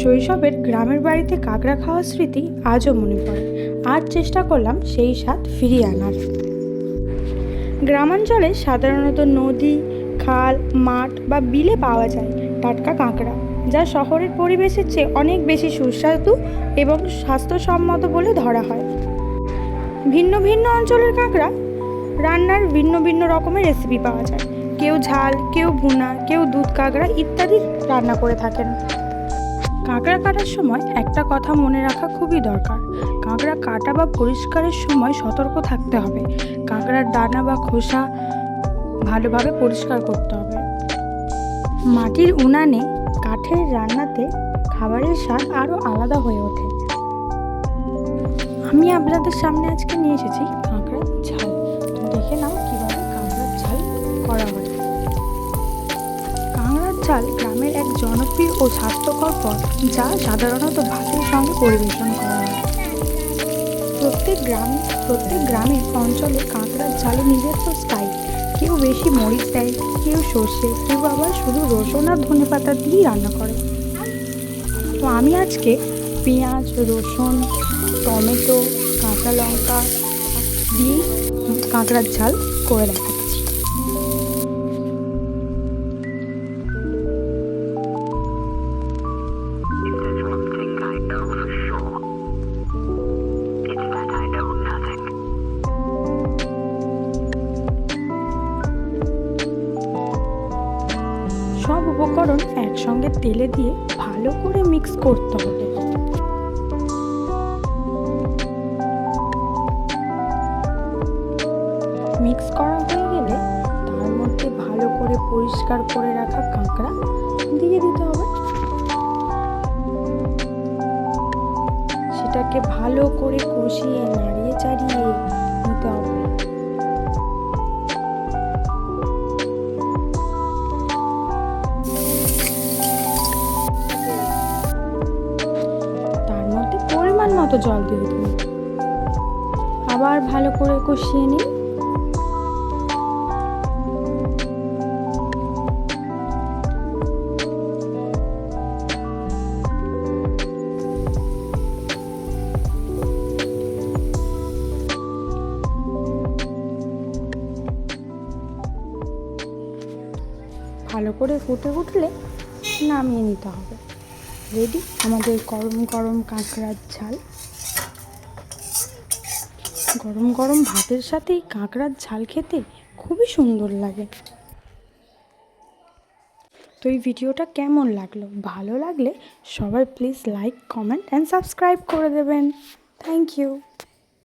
শৈশবের গ্রামের বাড়িতে কাঁকড়া খাওয়ার স্মৃতি আজও মনে পড়ে। আজ চেষ্টা করলাম সেই স্বাদ ফিরিয়ে আনার। গ্রামাঞ্চলে সাধারণত নদী, খাল, মাঠ বা বিলে পাওয়া যায় টাটকা কাঁকড়া, যা শহরের পরিবেশের চেয়ে অনেক বেশি সুস্বাদু এবং স্বাস্থ্যসম্মত বলে ধরা হয়। ভিন্ন ভিন্ন অঞ্চলের কাঁকড়া রান্নার ভিন্ন ভিন্ন রকমের রেসিপি পাওয়া যায়। কেউ ঝাল, কেউ ভুনা, কেউ দুধ কাঁকড়া ইত্যাদি রান্না করে থাকেন। কাঁকড়া কাটার সময় একটা কথা মনে রাখা খুবই দরকার। কাঁকড়া কাটা বা পরিষ্কারের সময় সতর্ক থাকতে হবে। কাঁকড়ার দানা বা খোসা ভালোভাবে পরিষ্কার করতে হবে। মাটির উনানে কাঠের রান্নাতে খাবারের স্বাদ আরও আলাদা হয়ে ওঠে। আমি আপনাদের সামনে আজকে নিয়ে এসেছি কাঁকড়ার ঝাল। দেখে নাও কীভাবে কাঁকড়ার ঝাল করা হয়। কাঁকড়ার ঝাল গ্রামের এক জনপ্রিয় ও স্বাস্থ্যকর পদ, যা সাধারণত ভাতের সঙ্গে পরিবেশন করা হয়। প্রত্যেক গ্রামের অঞ্চলে কাঁকড়ার ঝালে নিজস্ব স্টাইল। কেউ বেশি মরিচ দেয়, কেউ সর্ষে, কেউ আবার শুধু রসুন আর ধনেপাতা দিয়েই রান্না করে। তো আমি আজকে পেঁয়াজ, রসুন, টমেটো, কাঁচা লঙ্কা দিয়ে কাঁকড়ার ঝাল করে দেখাচ্ছি। সব উপকরণ একসঙ্গে তেলে দিয়ে ভালো করে মিক্স করতে হবে। মিক্স করা হয়ে গেলে তার মধ্যে ভালো করে পরিষ্কার করে রাখা কাঁকড়া দিয়ে দিতে হবে। সেটাকে ভালো করে কষিয়ে নাড়িয়ে চাড়িয়ে নিতে হবে। তার মধ্যে পরিমাণ মতো জল দিয়ে দিতে হবে। আবার ভালো করে কষিয়ে নিন। ভালো করে ফুটে উঠলে নামিয়ে নিতে হবে। রেডি আমাদের গরম গরম কাঁকড়ার ঝাল। গরম গরম ভাতের সাথে কাঁকড়ার ঝাল খেতে খুবই সুন্দর লাগে। তো এই ভিডিওটা কেমন লাগলো? ভালো লাগলে সবাই please like, comment and subscribe করে দেবেন। Thank you.